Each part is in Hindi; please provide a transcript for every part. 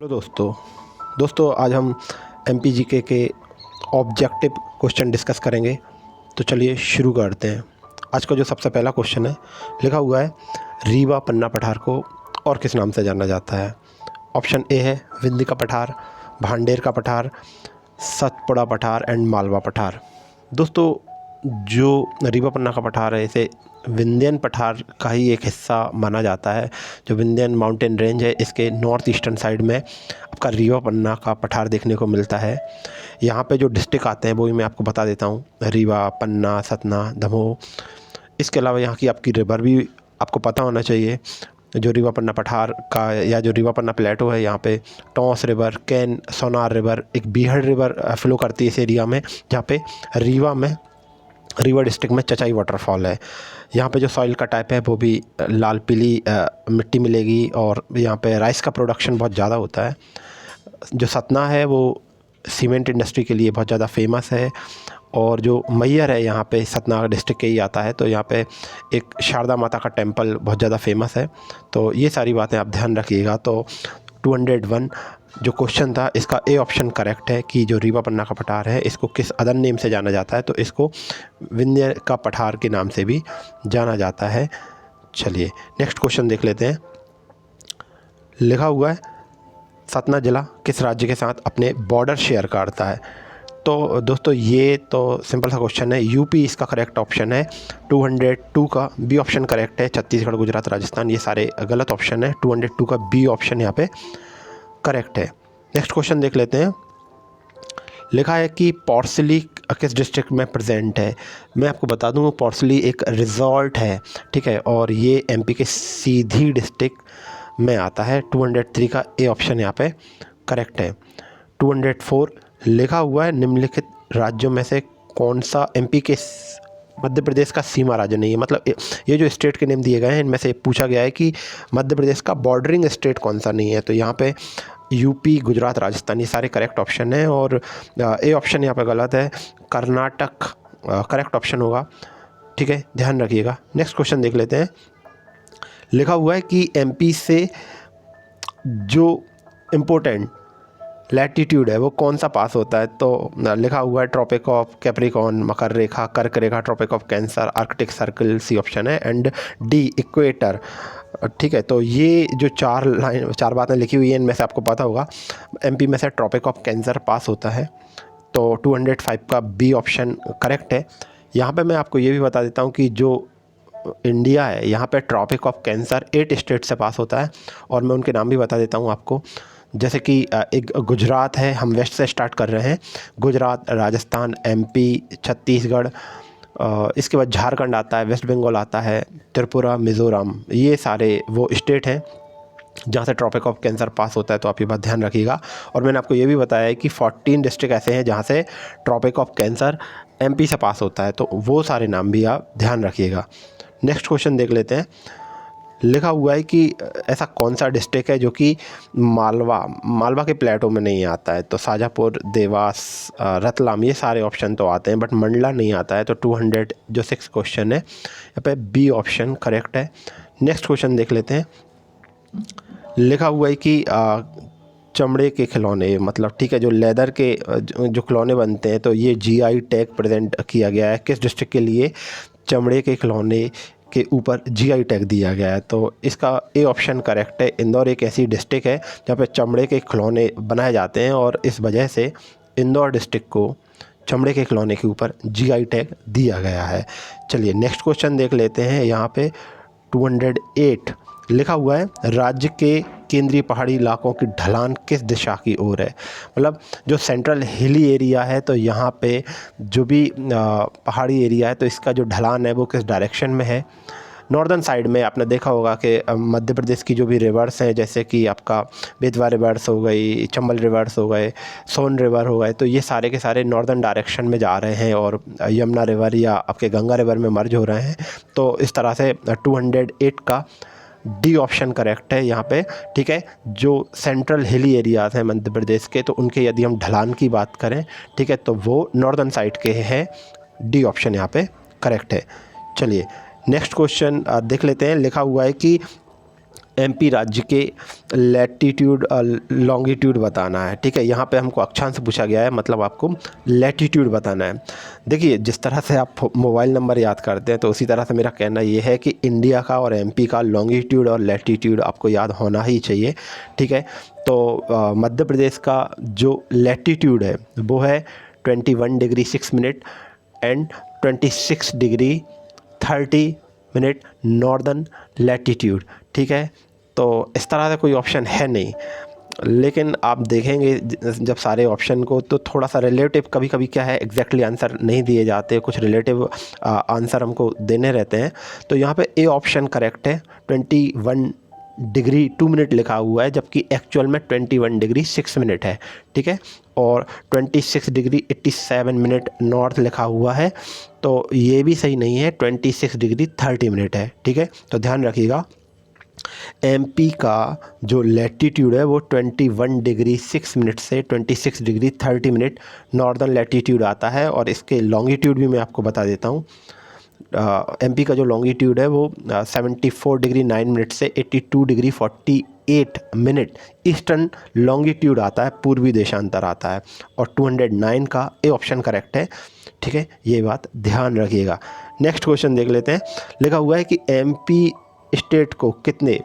हेलो दोस्तों आज हम एमपीजीके के ऑब्जेक्टिव क्वेश्चन डिस्कस करेंगे। तो चलिए शुरू करते हैं। आज का जो सबसे पहला क्वेश्चन है, लिखा हुआ है रीवा पन्ना पठार को और किस नाम से जाना जाता है। ऑप्शन ए है विंध्य का पठार, भांडेर का पठार, सतपुड़ा पठार एंड मालवा पठार। दोस्तों जो रीवा पन्ना का पठार है इसे विंध्यन पठार का ही एक हिस्सा माना जाता है। जो विंध्यन माउंटेन रेंज है इसके नॉर्थ ईस्टर्न साइड में आपका रीवा पन्ना का पठार देखने को मिलता है। यहाँ पे जो डिस्ट्रिक्ट आते हैं वो भी मैं आपको बता देता हूँ, रीवा, पन्ना, सतना, दमोह। इसके अलावा यहाँ की आपकी रिवर भी आपको पता होना चाहिए। जो रीवा पन्ना पठार का या जो रीवा पन्ना प्लेटो है, यहाँ पे toss river, can, Sonar river, एक बीहड़ रिवर फ्लो करती है इस एरिया में, जहाँ पे रीवा डिस्ट्रिक्ट में चचाई वाटरफॉल है। यहाँ पे जो सॉइल का टाइप है वो भी लाल पीली मिट्टी मिलेगी और यहाँ पे राइस का प्रोडक्शन बहुत ज़्यादा होता है। जो सतना है वो सीमेंट इंडस्ट्री के लिए बहुत ज़्यादा फेमस है। और जो मैहर है यहाँ पे सतना डिस्ट्रिक्ट के ही आता है। तो यहाँ पे एक शारदा माता का टेम्पल बहुत ज़्यादा फेमस है। तो ये सारी बातें आप ध्यान रखिएगा। तो 201 जो क्वेश्चन था इसका ए ऑप्शन करेक्ट है कि जो रीवा पन्ना का पठार है इसको किस अदर नेम से जाना जाता है, तो इसको विंध्य का पठार के नाम से भी जाना जाता है। चलिए नेक्स्ट क्वेश्चन देख लेते हैं। लिखा हुआ है सतना जिला किस राज्य के साथ अपने बॉर्डर शेयर करता है। तो दोस्तों ये तो सिंपल सा क्वेश्चन है, यूपी इसका करेक्ट ऑप्शन है। 202 का बी ऑप्शन करेक्ट है। छत्तीसगढ़, गुजरात, राजस्थान ये सारे गलत ऑप्शन है। 202 का बी ऑप्शन यहाँ पे करेक्ट है। नेक्स्ट क्वेश्चन देख लेते हैं। लिखा है कि पॉर्सली किस डिस्ट्रिक्ट में प्रेजेंट है। मैं आपको बता दूं पॉर्सली एक रिजॉर्ट है, ठीक है, और ये एमपी के सीधी डिस्ट्रिक्ट में आता है। 203 का ए ऑप्शन यहाँ पे करेक्ट है। 204 लिखा हुआ है निम्नलिखित राज्यों में से कौन सा एमपी के मध्य प्रदेश का सीमा राज्य नहीं है। मतलब ये जो स्टेट के नेम दिए गए हैं इनमें से पूछा गया है कि मध्य प्रदेश का बॉर्डरिंग स्टेट कौन सा नहीं है। तो यहाँ पे यूपी, गुजरात, राजस्थान ये सारे करेक्ट ऑप्शन हैं और ए ऑप्शन यहाँ पे गलत है। कर्नाटक करेक्ट ऑप्शन होगा, ठीक है, ध्यान रखिएगा। नेक्स्ट क्वेश्चन देख लेते हैं। लिखा हुआ है कि एमपी से जो इम्पोर्टेंट लैटिट्यूड है वो कौन सा पास होता है। तो लिखा हुआ है ट्रॉपिक ऑफ कैप्रिकॉर्न, मकर रेखा, कर्क रेखा, tropic of cancer, Arctic circle C option है एंड डी इक्वेटर, ठीक है। तो ये जो चार बातें लिखी हुई हैं इनमें से आपको पता होगा एमपी में से ट्रॉपिक ऑफ कैंसर पास होता है। तो 205 का बी ऑप्शन करेक्ट है। यहाँ पे मैं आपको ये भी बता देता हूँ कि जो इंडिया है यहाँ पे ट्रॉपिक ऑफ कैंसर 8 स्टेट से पास होता है और मैं उनके नाम भी बता देता हूँ आपको। जैसे कि एक गुजरात है, हम वेस्ट से स्टार्ट कर रहे हैं। गुजरात, राजस्थान, एमपी, छत्तीसगढ़, इसके बाद झारखंड आता है, वेस्ट बंगाल आता है, त्रिपुरा, मिज़ोरम, ये सारे वो स्टेट हैं जहाँ से ट्रॉपिक ऑफ कैंसर पास होता है। तो आप ये बात ध्यान रखिएगा। और मैंने आपको ये भी बताया है कि 14 डिस्ट्रिक्ट ऐसे हैं जहाँ से ट्रॉपिक ऑफ कैंसर एमपी से पास होता है। तो वो सारे नाम भी आप ध्यान रखिएगा। नेक्स्ट क्वेश्चन देख लेते हैं। लिखा हुआ है कि ऐसा कौन सा डिस्ट्रिक्ट है जो कि मालवा के प्लेटो में नहीं आता है। तो शाजापुर, देवास, रतलाम ये सारे ऑप्शन तो आते हैं बट मंडला नहीं आता है। तो 200 जो 6 क्वेश्चन है यहाँ पे बी ऑप्शन करेक्ट है। नेक्स्ट क्वेश्चन देख लेते हैं। लिखा हुआ है कि चमड़े के खिलौने, मतलब ठीक है, जो लेदर के जो खिलौने बनते हैं तो ये जीआई टैग प्रेजेंट किया गया है किस डिस्ट्रिक्ट के लिए। चमड़े के खिलौने के ऊपर जीआई टैग दिया गया है। तो इसका ए ऑप्शन करेक्ट है। इंदौर एक ऐसी डिस्ट्रिक्ट है जहाँ पे चमड़े के खिलौने बनाए जाते हैं और इस वजह से इंदौर डिस्ट्रिक्ट को चमड़े के खिलौने के ऊपर जीआई टैग दिया गया है। चलिए नेक्स्ट क्वेश्चन देख लेते हैं। यहाँ पे 208 लिखा हुआ है राज्य के केंद्रीय पहाड़ी इलाकों की ढलान किस दिशा की ओर है। मतलब जो सेंट्रल हिली एरिया है तो यहाँ पे जो भी पहाड़ी एरिया है तो इसका जो ढलान है वो किस डायरेक्शन में है। नॉर्दर्न साइड में आपने देखा होगा कि मध्य प्रदेश की जो भी रिवर्स हैं जैसे कि आपका बेतवा रिवर्स हो गई, चंबल रिवर्स हो गए, सोन रिवर हो गए, तो ये सारे के सारे नॉर्दर्न डायरेक्शन में जा रहे हैं और यमुना रिवर या आपके गंगा रिवर में मर्ज हो रहे हैं। तो इस तरह से 208 का डी ऑप्शन करेक्ट है यहाँ पे, ठीक है। जो सेंट्रल हिली एरियाज़ हैं मध्य प्रदेश के तो उनके यदि हम ढलान की बात करें, ठीक है, तो वो नॉर्दर्न साइड के हैं। डी ऑप्शन यहाँ पे करेक्ट है। चलिए नेक्स्ट क्वेश्चन देख लेते हैं। लिखा हुआ है कि एमपी राज्य के लैटीट्यूड लॉन्गिट्यूड बताना है। ठीक है, यहाँ पे हमको अक्षांश पूछा गया है, मतलब आपको लैटीट्यूड बताना है। देखिए, जिस तरह से आप मोबाइल नंबर याद करते हैं तो उसी तरह से मेरा कहना ये है कि इंडिया का और एमपी का लॉन्गिट्यूड और लैटीट्यूड आपको याद होना ही चाहिए। ठीक है, तो मध्य प्रदेश का जो लैटीट्यूड है वो है 21 degree 6 minute and 26 degree 30 minute northern latitude. ठीक है, तो इस तरह से कोई ऑप्शन है नहीं, लेकिन आप देखेंगे जब सारे ऑप्शन को तो थोड़ा सा रिलेटिव कभी कभी क्या है एग्जैक्टली आंसर नहीं दिए जाते, कुछ रिलेटिव आंसर हमको देने रहते हैं। तो यहाँ पे ए ऑप्शन करेक्ट है, 21 डिग्री 2 मिनट लिखा हुआ है जबकि एक्चुअल में 21 डिग्री 6 मिनट है। ठीक है, और 26 डिग्री 87 मिनट नॉर्थ लिखा हुआ है, तो ये भी सही नहीं है, 26 डिग्री 30 मिनट है। ठीक है, तो ध्यान रखिएगा एमपी का जो लैटीट्यूड है वो 21 डिग्री 6 मिनट से 26 डिग्री 30 मिनट नॉर्दर्न लैटीट्यूड आता है, और इसके लॉन्गिट्यूड भी मैं आपको बता देता हूँ। एमपी का जो लॉन्गिट्यूड है वो 74 डिग्री 9 मिनट से 82 डिग्री 48 मिनट ईस्टर्न लॉन्गिट्यूड आता है, पूर्वी देशांतर आता है, और 209 का ए ऑप्शन करेक्ट है। ठीक है, ये बात ध्यान रखिएगा। नेक्स्ट क्वेश्चन देख लेते हैं। लिखा हुआ है कि एमपी स्टेट को कितने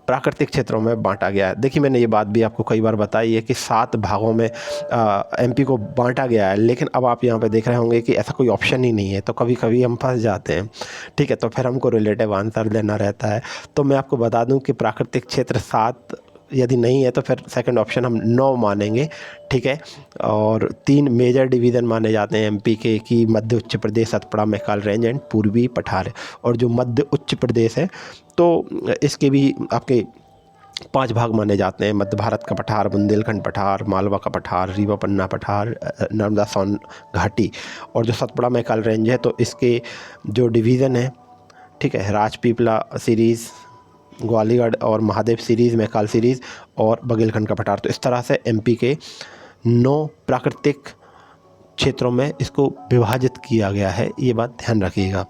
प्राकृतिक क्षेत्रों में बांटा गया है। देखिए, मैंने ये बात भी आपको कई बार बताई है कि 7 भागों में एमपी को बांटा गया है, लेकिन अब आप यहाँ पे देख रहे होंगे कि ऐसा कोई ऑप्शन ही नहीं है, तो कभी कभी हम फंस जाते हैं। ठीक है, तो फिर हमको रिलेटिव आंसर देना रहता है। तो मैं आपको बता दूं कि प्राकृतिक क्षेत्र 7 यदि नहीं है तो फिर सेकंड ऑप्शन हम 9 मानेंगे। ठीक है, और 3 मेजर डिवीज़न माने जाते हैं एमपी के, कि मध्य उच्च प्रदेश, सतपुड़ा, मैकाल रेंज एंड पूर्वी पठार। और जो मध्य उच्च प्रदेश है तो इसके भी आपके 5 भाग माने जाते हैं। मध्य भारत का पठार, बुंदेलखंड पठार, मालवा का पठार, रीवा पन्ना पठार, नर्मदा सोन घाटी। और जो सतपुड़ा मैकाल रेंज है तो इसके जो डिवीज़न है, ठीक है, राजपीपला सीरीज़, ग्वालियर और महादेव सीरीज़, मैकाल सीरीज़ और बघेलखंड का पठार। तो इस तरह से एमपी के 9 प्राकृतिक क्षेत्रों में इसको विभाजित किया गया है, ये बात ध्यान रखिएगा।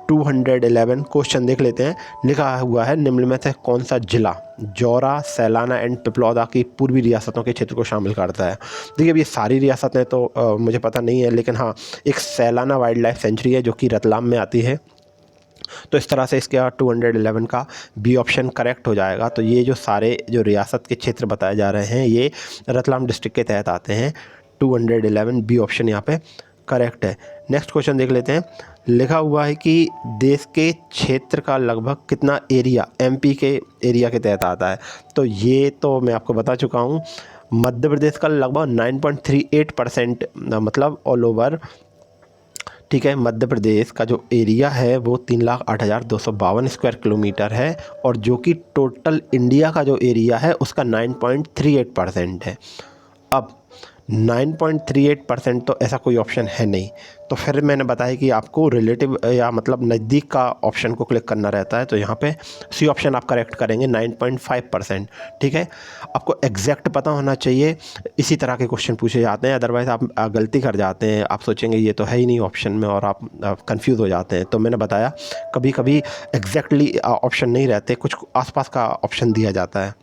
211 क्वेश्चन देख लेते हैं। लिखा हुआ है निम्न में से कौन सा जिला जौरा, सैलाना एंड पिपलौदा की पूर्वी रियासतों के क्षेत्र को शामिल करता है। देखिए, अब ये सारी रियासतें तो मुझे पता नहीं है, लेकिन हाँ, एक सैलाना वाइल्ड लाइफ सेंचुरी है जो कि रतलाम में आती है। तो इस तरह से इसके 211 का बी ऑप्शन करेक्ट हो जाएगा। तो ये जो सारे जो रियासत के क्षेत्र बताए जा रहे हैं ये रतलाम डिस्ट्रिक्ट के तहत आते हैं। 211 बी ऑप्शन यहाँ पे करेक्ट है। नेक्स्ट क्वेश्चन देख लेते हैं। लिखा हुआ है कि देश के क्षेत्र का लगभग कितना एरिया एमपी के एरिया के तहत आता है। तो ये तो मैं आपको बता चुका हूँ, मध्य प्रदेश का लगभग 9.38% मतलब ऑल ओवर। ठीक है, मध्य प्रदेश का जो एरिया है वो 3,08,252 स्क्वायर किलोमीटर है, और जो कि टोटल इंडिया का जो एरिया है उसका 9.38% है। अब 9.38% तो ऐसा कोई ऑप्शन है नहीं, तो फिर मैंने बताया कि आपको रिलेटिव या मतलब नज़दीक का ऑप्शन को क्लिक करना रहता है। तो यहाँ पे सी ऑप्शन आप करेक्ट करेंगे, 9.5%। ठीक है, आपको एग्जैक्ट पता होना चाहिए, इसी तरह के क्वेश्चन पूछे जाते हैं, अदरवाइज़ आप गलती कर जाते हैं, आप सोचेंगे ये तो है ही नहीं ऑप्शन में और आप कंफ्यूज हो जाते हैं। तो मैंने बताया कभी कभी एग्जैक्टली ऑप्शन नहीं रहते, कुछ आसपास का ऑप्शन दिया जाता है।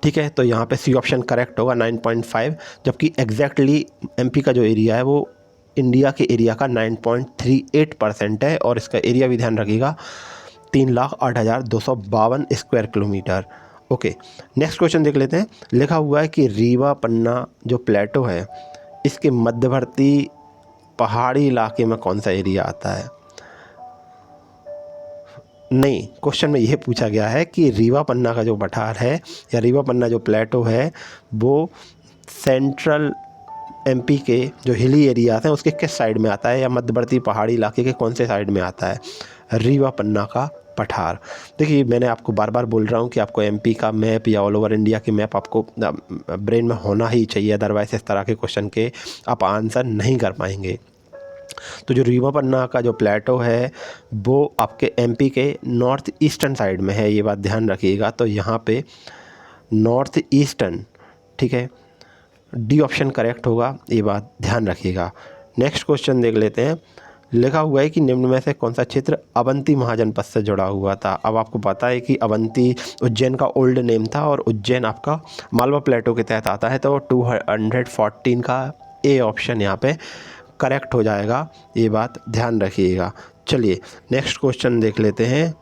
ठीक है, तो यहाँ पे सी ऑप्शन करेक्ट होगा 9.5, जबकि एग्जैक्टली एमपी का जो एरिया है वो इंडिया के एरिया का 9.38% है, और इसका एरिया भी ध्यान रखिएगा 3,08,252 square kilometre. Okay, next question देख लेते हैं। लिखा हुआ है कि रीवा पन्ना जो प्लेटो है इसके मध्यवर्ती पहाड़ी इलाके में कौन सा एरिया आता है। नहीं, क्वेश्चन में यह पूछा गया है कि रीवा पन्ना का जो पठार है या रीवा पन्ना जो प्लेटो है वो सेंट्रल एमपी के जो हिली एरियाज हैं उसके किस साइड में आता है, या मध्यवर्ती पहाड़ी इलाके के कौन से साइड में आता है रीवा पन्ना का पठार। देखिए, मैंने आपको बार बार बोल रहा हूँ कि आपको एमपी का मैप या ऑल ओवर इंडिया के मैप आपको ब्रेन में होना ही चाहिए, अदरवाइज इस तरह के क्वेश्चन के आप आंसर नहीं कर पाएंगे। तो जो रीवा पन्ना का जो प्लेटो है वो आपके एमपी के नॉर्थ ईस्टर्न साइड में है, ये बात ध्यान रखिएगा। तो यहाँ पे नॉर्थ ईस्टर्न, ठीक है, डी ऑप्शन करेक्ट होगा, ये बात ध्यान रखिएगा। नेक्स्ट क्वेश्चन देख लेते हैं। लिखा हुआ है कि निम्न में से कौन सा क्षेत्र अवंती महाजनपद से जुड़ा हुआ था। अब आपको पता है कि अवंती उज्जैन का ओल्ड नेम था और उज्जैन आपका मालवा प्लेटो के तहत आता है, तो 214 का ए ऑप्शन यहाँ पे करेक्ट हो जाएगा, ये बात ध्यान रखिएगा। चलिए नेक्स्ट क्वेश्चन देख लेते हैं।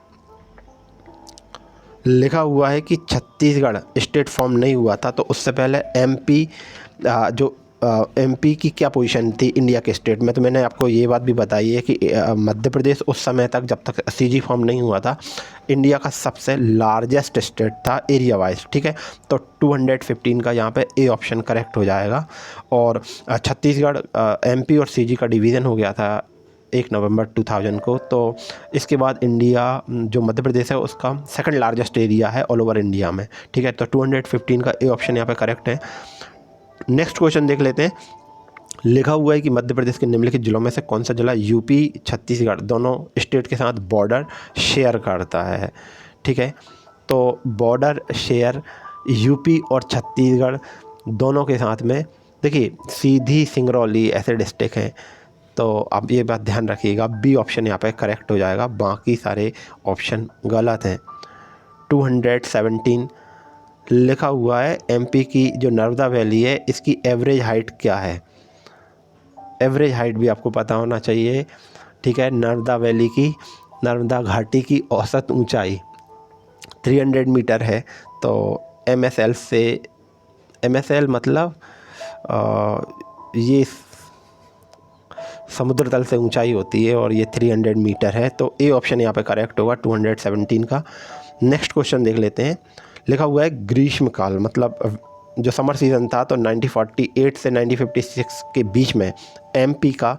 लिखा हुआ है कि छत्तीसगढ़ स्टेट फॉर्म नहीं हुआ था, तो उससे पहले एमपी एमपी की क्या पोजीशन थी इंडिया के स्टेट में। तो मैंने आपको ये बात भी बताई है कि मध्य प्रदेश उस समय तक, जब तक सीजी फॉर्म नहीं हुआ था, इंडिया का सबसे लार्जेस्ट स्टेट था एरिया वाइज, ठीक है। तो 215 का यहाँ पे ए ऑप्शन करेक्ट हो जाएगा। और छत्तीसगढ़ एमपी और सीजी का डिवीज़न हो गया था 1 नवंबर 2000 को। तो इसके बाद इंडिया जो मध्य प्रदेश है उसका सेकंड लार्जेस्ट एरिया है ऑल ओवर इंडिया में, ठीक है। तो 215 का ए ऑप्शन यहाँ पे करेक्ट है। नेक्स्ट क्वेश्चन देख लेते हैं। लिखा हुआ है कि मध्य प्रदेश के निम्नलिखित जिलों में से कौन सा जिला यूपी छत्तीसगढ़ दोनों स्टेट के साथ बॉर्डर शेयर करता है, ठीक है। तो बॉर्डर शेयर यूपी और छत्तीसगढ़ दोनों के साथ में, देखिए सीधी सिंगरौली ऐसे डिस्ट्रिक्ट हैं, तो आप ये बात ध्यान रखिएगा, बी ऑप्शन यहाँ पे करेक्ट हो जाएगा, बाकी सारे ऑप्शन गलत हैं। 217 लिखा हुआ है एमपी की जो नर्मदा वैली है इसकी एवरेज हाइट क्या है। एवरेज हाइट भी आपको पता होना चाहिए, ठीक है। नर्मदा वैली की, नर्मदा घाटी की औसत ऊंचाई 300 मीटर है। तो MSL से, MSL मतलब ये समुद्र तल से ऊंचाई होती है और ये 300 मीटर है। तो ए ऑप्शन यहाँ पे करेक्ट होगा 217 का। नेक्स्ट क्वेश्चन देख लेते हैं। लिखा हुआ है ग्रीष्मकाल, मतलब जो समर सीज़न था, तो 1948 से 1956 के बीच में एमपी का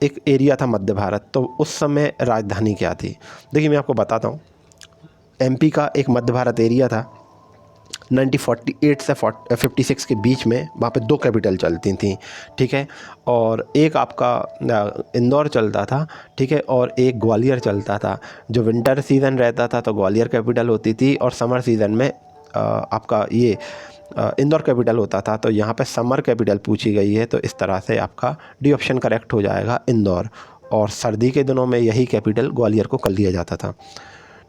एक एरिया था मध्य भारत, तो उस समय राजधानी क्या थी। देखिए मैं आपको बताता हूँ, एमपी का एक मध्य भारत एरिया था, 1948 से 56 के बीच में वहाँ पे 2 कैपिटल चलती थी, ठीक है। और एक आपका इंदौर चलता था, ठीक है, और एक ग्वालियर चलता था। जो विंटर सीज़न रहता था तो ग्वालियर कैपिटल होती थी, और समर सीज़न में आपका ये इंदौर कैपिटल होता था। तो यहाँ पे समर कैपिटल पूछी गई है, तो इस तरह से आपका डी ऑप्शन करेक्ट हो जाएगा, इंदौर। और सर्दी के दिनों में यही कैपिटल ग्वालियर को कर लिया जाता था।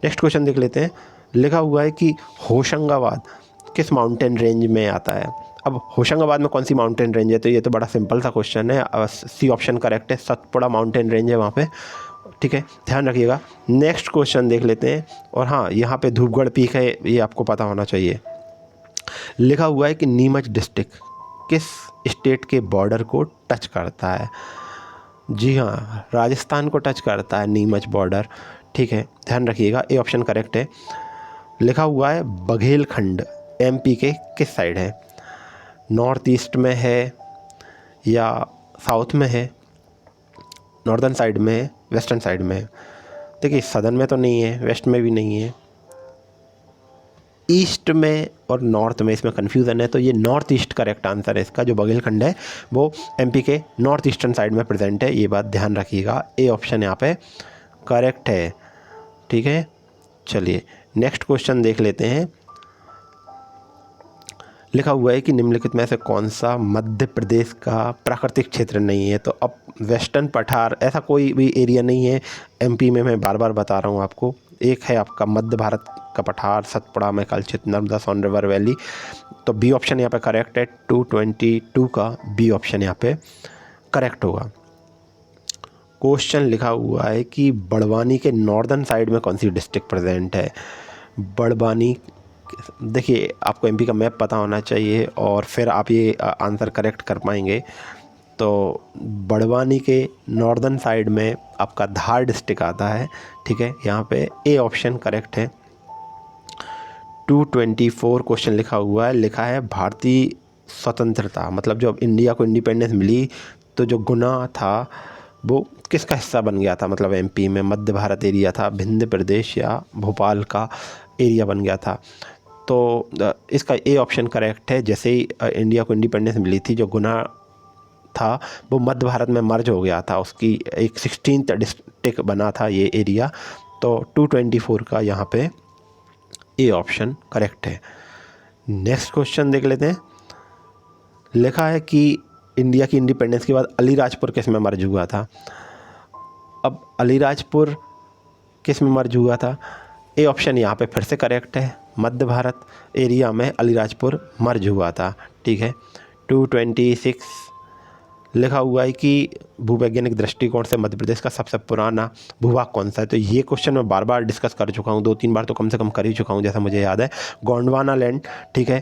नेक्स्ट क्वेश्चन देख लेते हैं। लिखा हुआ है कि होशंगाबाद किस माउंटेन रेंज में आता है। अब होशंगाबाद में कौन सी माउंटेन रेंज है, तो ये तो बड़ा सिंपल सा क्वेश्चन है, सी ऑप्शन करेक्ट है, सतपुड़ा माउंटेन रेंज है वहाँ पे, ठीक है, ध्यान रखिएगा। नेक्स्ट क्वेश्चन देख लेते हैं। और हाँ, यहाँ पे धूपगढ़ पीक है, ये आपको पता होना चाहिए। लिखा हुआ है कि नीमच डिस्ट्रिक्ट किस स्टेट के बॉर्डर को टच करता है। जी हाँ, राजस्थान को टच करता है नीमच बॉर्डर, ठीक है, ध्यान रखिएगा, ए ऑप्शन करेक्ट है। लिखा हुआ है बघेलखंड एमपी के किस साइड है, नॉर्थ ईस्ट में है या साउथ में है, नॉर्दर्न साइड में है, वेस्टर्न साइड में है। देखिए सदर्न में तो नहीं है, वेस्ट में भी नहीं है, ईस्ट में और नॉर्थ में इसमें कन्फ्यूज़न है। तो ये नॉर्थ ईस्ट करेक्ट आंसर है इसका। जो बघेलखंड है वो एमपी के नॉर्थ ईस्टर्न साइड में प्रेजेंट है, ये बात ध्यान रखिएगा, ए ऑप्शन यहाँ पे करेक्ट है, ठीक है। चलिए नेक्स्ट क्वेश्चन देख लेते हैं। लिखा हुआ है कि निम्नलिखित में से कौन सा मध्य प्रदेश का प्राकृतिक क्षेत्र नहीं है। तो अब वेस्टर्न पठार ऐसा कोई भी एरिया नहीं है एमपी में, मैं बार बार बता रहा हूँ आपको। एक है आपका मध्य भारत का पठार, सतपुड़ा में कलचित, नर्मदा, सोन रिवर वैली। तो बी ऑप्शन यहाँ पे करेक्ट है, 222 का बी ऑप्शन यहाँ पे करेक्ट होगा। क्वेश्चन लिखा हुआ है कि बड़वानी के नॉर्दर्न साइड में कौन सी डिस्ट्रिक्ट प्रेजेंट है। बड़वानी, देखिए आपको एमपी का मैप पता होना चाहिए और फिर आप ये आंसर करेक्ट कर पाएंगे। तो बड़वानी के नॉर्दर्न साइड में आपका धार डिस्ट्रिक्ट आता है, ठीक है, यहाँ पे ए ऑप्शन करेक्ट है। 224 क्वेश्चन लिखा हुआ है, लिखा है भारतीय स्वतंत्रता, मतलब जब इंडिया को इंडिपेंडेंस मिली तो जो गुना था वो किसका हिस्सा बन गया था, मतलब एमपी में मध्य भारत एरिया था, विंध्य प्रदेश या भोपाल का एरिया बन गया था। तो इसका ए ऑप्शन करेक्ट है। जैसे ही इंडिया को इंडिपेंडेंस मिली थी, जो गुना था वो मध्य भारत में मर्ज हो गया था, उसकी एक 16th डिस्ट्रिक्ट बना था ये एरिया। तो 224 का यहाँ पे ए ऑप्शन करेक्ट है। नेक्स्ट क्वेश्चन देख लेते हैं। लिखा है कि इंडिया की इंडिपेंडेंस के बाद अलीराजपुर किस में मर्ज हुआ था? अब अलीराजपुर किस में मर्ज हुआ था? ए ऑप्शन यहाँ पे फिर से करेक्ट है, मध्य भारत एरिया में अलीराजपुर मर्ज हुआ था। ठीक है, 226 लिखा हुआ है कि भूवैज्ञानिक दृष्टिकोण से मध्य प्रदेश का सबसे पुराना भूभाग कौन सा है? तो ये क्वेश्चन मैं बार बार डिस्कस कर चुका हूँ, 2-3 बार तो कम से कम कर ही चुका हूँ जैसा मुझे याद है। गोंडवाना लैंड, ठीक है,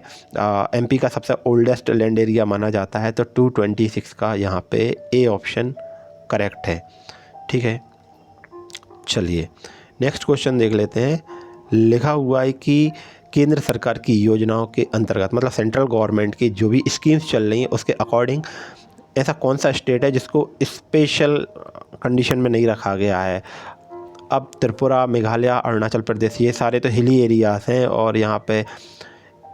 एमपी का सबसे ओल्डेस्ट लैंड एरिया माना जाता है। तो 226 का यहाँ पे ए ऑप्शन करेक्ट है। ठीक है, चलिए नेक्स्ट क्वेश्चन देख लेते हैं। लिखा हुआ है कि केंद्र सरकार की योजनाओं के अंतर्गत, मतलब सेंट्रल गवर्नमेंट की जो भी स्कीम्स चल रही हैं उसके अकॉर्डिंग ऐसा कौन सा स्टेट है जिसको स्पेशल कंडीशन में नहीं रखा गया है? अब त्रिपुरा, मेघालय, अरुणाचल प्रदेश ये सारे तो हिली एरियाज़ हैं और यहाँ पे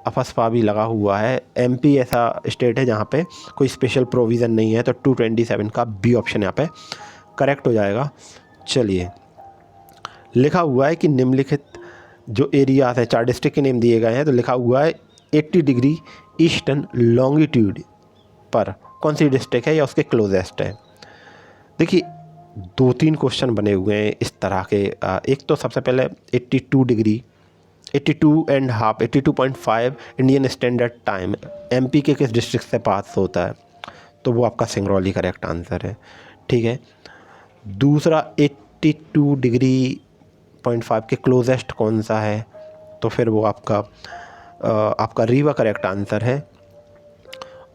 अफस्पा भी लगा हुआ है। एमपी ऐसा स्टेट है जहाँ पे कोई स्पेशल प्रोविज़न नहीं है। तो 227 का बी ऑप्शन यहाँ पे करेक्ट हो जाएगा। चलिए, लिखा हुआ है कि निम्नलिखित जो एरियाज़ हैं, 4 डिस्ट्रिक्ट के नेम दिए गए हैं। तो लिखा हुआ है 80 डिग्री ईस्टर्न लॉन्गिट्यूड पर कौन सी डिस्ट्रिक्ट है या उसके क्लोजेस्ट है? देखिए 2-3 क्वेश्चन बने हुए हैं इस तरह के। एक तो सबसे पहले 82 degree, 82.5 Indian standard time MP के किस डिस्ट्रिक्ट से पास होता है? तो वो आपका सिंगरौली करेक्ट आंसर है। ठीक है, दूसरा 82 डिग्री 0.5 के क्लोजेस्ट कौन सा है? तो फिर वो आपका रीवा करेक्ट आंसर है।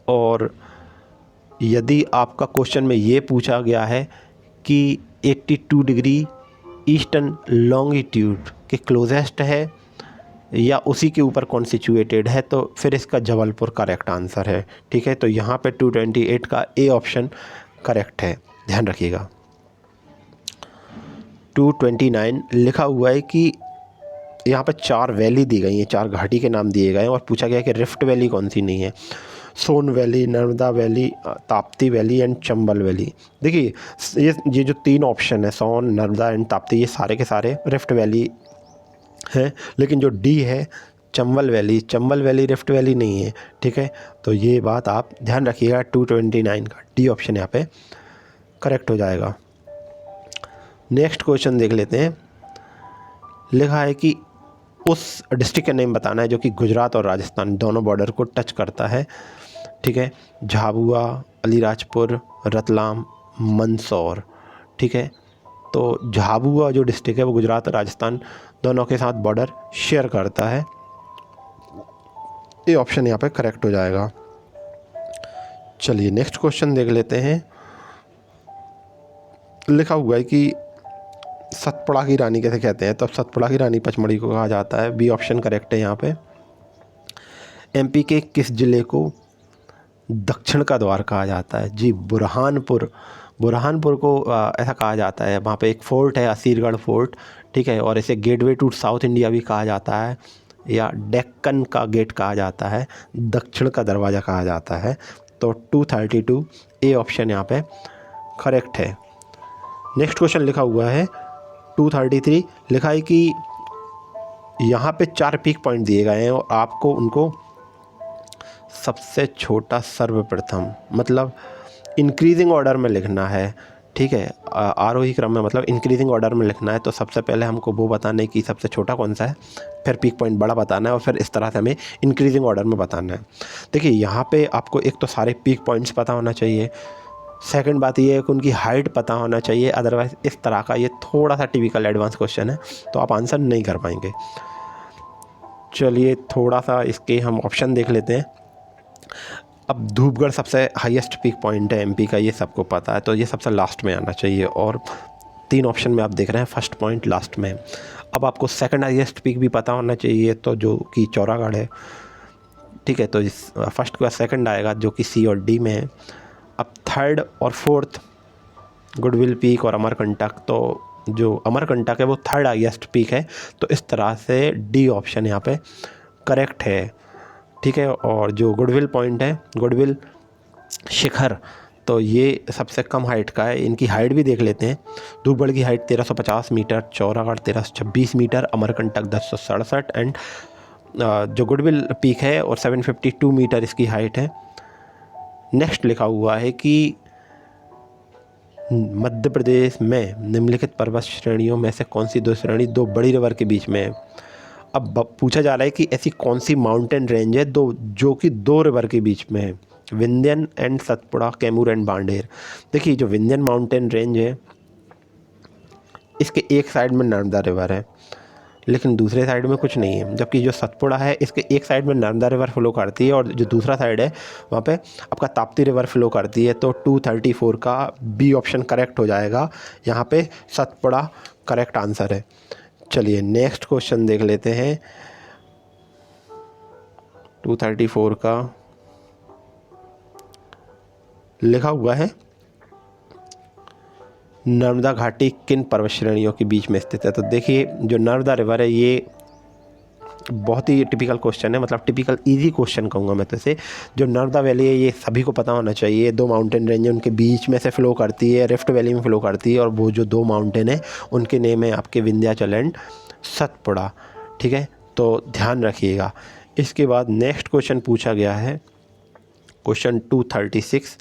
और यदि आपका क्वेश्चन में ये पूछा गया है कि 82 डिग्री ईस्टर्न लॉन्गिट्यूड के क्लोजेस्ट है या उसी के ऊपर कौन सिचुएटेड है, तो फिर इसका जबलपुर करेक्ट आंसर है। ठीक है, तो यहाँ पे 228 का ए ऑप्शन करेक्ट है, ध्यान रखिएगा। 229 लिखा हुआ है कि यहाँ पे 4 वैली दी गई हैं, 4 घाटी के नाम दिए गए हैं और पूछा गया है कि रिफ्ट वैली कौन सी नहीं है? Son valley, Narmada valley, Tapti valley and Chambal valley. देखिए ये जो 3 ऑप्शन है, सोन, नर्मदा एंड ताप्ती, ये सारे के सारे रिफ्ट वैली हैं, लेकिन जो डी है चंबल वैली रिफ्ट वैली नहीं है। ठीक है, तो ये बात आप ध्यान रखिएगा। 229 का डी ऑप्शन यहाँ पे करेक्ट हो जाएगा। नेक्स्ट क्वेश्चन देख लेते हैं। लिखा है कि उस डिस्ट्रिक्ट का नेम बताना है जो कि गुजरात और राजस्थान दोनों बॉर्डर को टच करता है। ठीक है, झाबुआ, अलीराजपुर, रतलाम, मंदसौर। ठीक है, तो झाबुआ जो डिस्ट्रिक्ट है वो गुजरात और राजस्थान दोनों के साथ बॉर्डर शेयर करता है। ये ऑप्शन यहाँ पे करेक्ट हो जाएगा। चलिए नेक्स्ट क्वेश्चन देख लेते हैं। लिखा हुआ है कि सतपुड़ा की रानी कैसे कहते हैं? तो सतपुड़ा की रानी पचमढ़ी को कहा जाता है। बी ऑप्शन करेक्ट है यहाँ पे। एमपी के किस ज़िले को दक्षिण का द्वार कहा जाता है? जी, बुरहानपुर को ऐसा कहा जाता है। वहाँ पे एक फ़ोर्ट है, असीरगढ़ फोर्ट। ठीक है, और इसे गेटवे टू साउथ इंडिया भी कहा जाता है या डेक्कन का गेट कहा जाता है, दक्षिण का दरवाज़ा कहा जाता है। तो 232 ए ऑप्शन यहाँ पे करेक्ट है। नेक्स्ट क्वेश्चन लिखा हुआ है 233। लिखा है कि यहाँ पे 4 पीक पॉइंट दिए गए हैं और आपको उनको सबसे छोटा सर्वप्रथम, मतलब इंक्रीजिंग ऑर्डर में लिखना है। ठीक है, आरोही क्रम में, मतलब इंक्रीजिंग ऑर्डर में लिखना है। तो सबसे पहले हमको वो बताना है कि सबसे छोटा कौन सा है, फिर पीक पॉइंट बड़ा बताना है और फिर इस तरह से हमें इंक्रीजिंग ऑर्डर में बताना है। देखिए यहाँ पे आपको एक तो सारे पीक पॉइंट्स पता होना चाहिए, सेकंड बात ये है कि उनकी हाइट पता होना चाहिए। अदरवाइज़ इस तरह का ये थोड़ा सा टिपिकल एडवांस क्वेश्चन है तो आप आंसर नहीं कर पाएंगे। चलिए थोड़ा सा इसके हम ऑप्शन देख लेते हैं। अब धूपगढ़ सबसे हाईएस्ट पीक पॉइंट है एमपी का, ये सबको पता है, तो ये सबसे लास्ट में आना चाहिए। और 3 ऑप्शन में आप देख रहे हैं फर्स्ट पॉइंट लास्ट में। अब आपको सेकंड हाईएस्ट पीक भी पता होना चाहिए, तो जो कि चौरागढ़ है। ठीक है, तो इस फर्स्ट के बाद सेकंड आएगा जो कि सी और डी में है। अब थर्ड और फोर्थ गुडविल पीक और अमरकंटक, तो जो अमरकंटक है वो थर्ड हाईएस्ट पीक है। तो इस तरह से डी ऑप्शन यहाँ पे करेक्ट है। ठीक है, और जो गुडविल पॉइंट है, गुडविल शिखर, तो ये सबसे कम हाइट का है। इनकी हाइट भी देख लेते हैं। धूपगढ़ की height 1350 metre, Chauragarh 1326 metre, Amarkantak 1067 and जो गुडविल पीक है और 752 मीटर इसकी हाइट है। नेक्स्ट लिखा हुआ है कि मध्य प्रदेश में निम्नलिखित पर्वत श्रेणियों में से कौन सी दो श्रेणी दो बड़ी रिवर के बीच में है। अब पूछा जा रहा है कि ऐसी कौन सी माउंटेन रेंज है जो कि दो रिवर के बीच में है, विंध्यन एंड सतपुड़ा, कैमूर एंड बांडेर। देखिए जो विंध्यन माउंटेन रेंज है इसके एक साइड में नर्मदा रिवर है लेकिन दूसरे साइड में कुछ नहीं है, जबकि जो सतपुड़ा है इसके एक साइड में नर्मदा रिवर फ्लो करती है और जो दूसरा साइड है वहाँ पे आपका ताप्ती रिवर फ्लो करती है। तो 234 का बी ऑप्शन करेक्ट हो जाएगा, यहाँ पे सतपुड़ा करेक्ट आंसर है। चलिए नेक्स्ट क्वेश्चन देख लेते हैं। 234 का लिखा हुआ है नर्मदा घाटी किन पर्वत श्रेणियों के बीच में स्थित है। तो देखिए जो नर्मदा रिवर है ये बहुत ही टिपिकल क्वेश्चन है, मतलब टिपिकल इजी क्वेश्चन कहूँगा मैं तो इसे। जो नर्मदा वैली है ये सभी को पता होना चाहिए, दो माउंटेन रेंज है उनके बीच में से फ़्लो करती है, रिफ्ट वैली में फ़्लो करती है और वो जो दो माउंटेन है उनके नेम है आपके विंध्याचल एंड सतपुड़ा। ठीक है, तो ध्यान रखिएगा। इसके बाद नेक्स्ट क्वेश्चन पूछा गया है क्वेश्चन 236,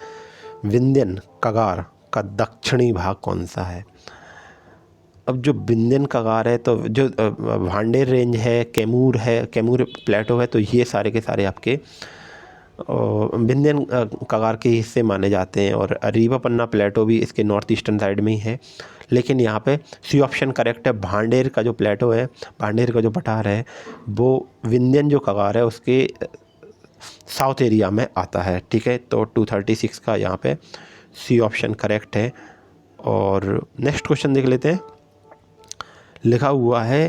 विंध्यन कगार का दक्षिणी भाग कौन सा है। अब जो विंध्यन कगार है तो जो भांडेर रेंज है, कैमूर प्लेटो है, तो ये सारे के सारे आपके विंध्यन कगार के हिस्से माने जाते हैं और रीवा पन्ना प्लेटो भी इसके नॉर्थ ईस्टर्न साइड में ही है। लेकिन यहाँ पे सी ऑप्शन करेक्ट है, भांडेर का जो प्लेटो है, भांडेर का जो पठार है वो विंध्यन जो कगार है उसके साउथ एरिया में आता है। ठीक है, तो 236 का यहाँ पे सी ऑप्शन करेक्ट है। और नेक्स्ट क्वेश्चन देख लेते हैं। लिखा हुआ है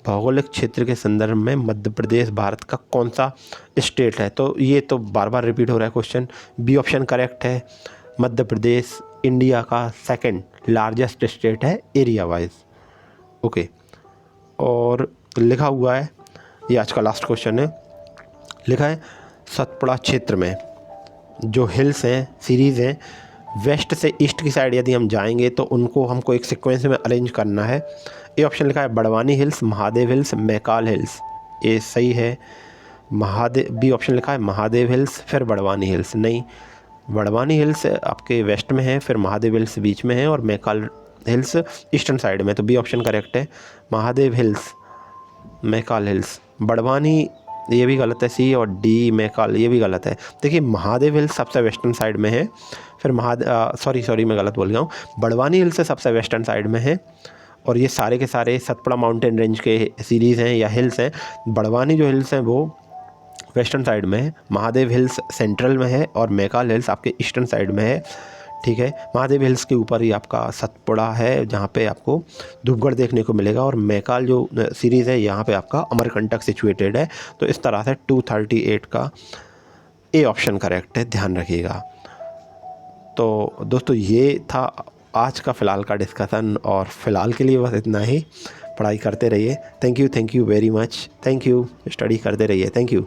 भौगोलिक क्षेत्र के संदर्भ में मध्य प्रदेश भारत का कौन सा स्टेट है। तो ये तो बार बार रिपीट हो रहा है क्वेश्चन, बी ऑप्शन करेक्ट है। मध्य प्रदेश इंडिया का सेकंड लार्जेस्ट स्टेट है एरिया वाइज। ओके, और लिखा हुआ है, ये आज का लास्ट क्वेश्चन है, लिखा है सतपुड़ा क्षेत्र में जो हिल्स हैं, सीरीज़ हैं, वेस्ट से ईस्ट की साइड यदि हम जाएंगे तो उनको हमको एक सीक्वेंस में अरेंज करना है। ए ऑप्शन लिखा है Barwani hills, Mahadev hills, Maikal hills. ये सही है। बी ऑप्शन लिखा है महादेव हिल्स फिर बड़वानी हिल्स। नहीं, बड़वानी हिल्स आपके वेस्ट में है, फिर महादेव हिल्स बीच में है और मैकाल हिल्स ईस्टर्न साइड में। तो बी ऑप्शन करेक्ट है, महादेव हिल्स, मैकाल हिल्स। बड़वानी ये भी गलत है, सी, और डी मैकाल ये भी गलत है। देखिए महादेव हिल्स सबसे वेस्टर्न साइड में है, फिर सॉरी मैं गलत बोल गया हूँ, बड़वानी हिल्स से सबसे वेस्टर्न साइड में है और ये सारे के सारे सतपुड़ा माउंटेन रेंज के सीरीज़ हैं या हिल्स हैं। बड़वानी जो हिल्स हैं वो वेस्टर्न साइड में है, महादेव हिल्स सेंट्रल में है और मैकाल हिल्स आपके ईस्टर्न साइड में है। ठीक है, महादेव हिल्स के ऊपर ही आपका सतपुड़ा है जहाँ पे आपको धूपगढ़ देखने को मिलेगा और मैकाल जो सीरीज़ है यहाँ पे आपका अमरकंटक सिचुएटेड है। तो इस तरह से 238 का ए ऑप्शन करेक्ट है, ध्यान रखिएगा। तो दोस्तों ये था आज का फ़िलहाल का डिस्कशन और फ़िलहाल के लिए बस इतना ही। पढ़ाई करते रहिए। Thank you very much. Thank you, study करते रहिए। Thank you.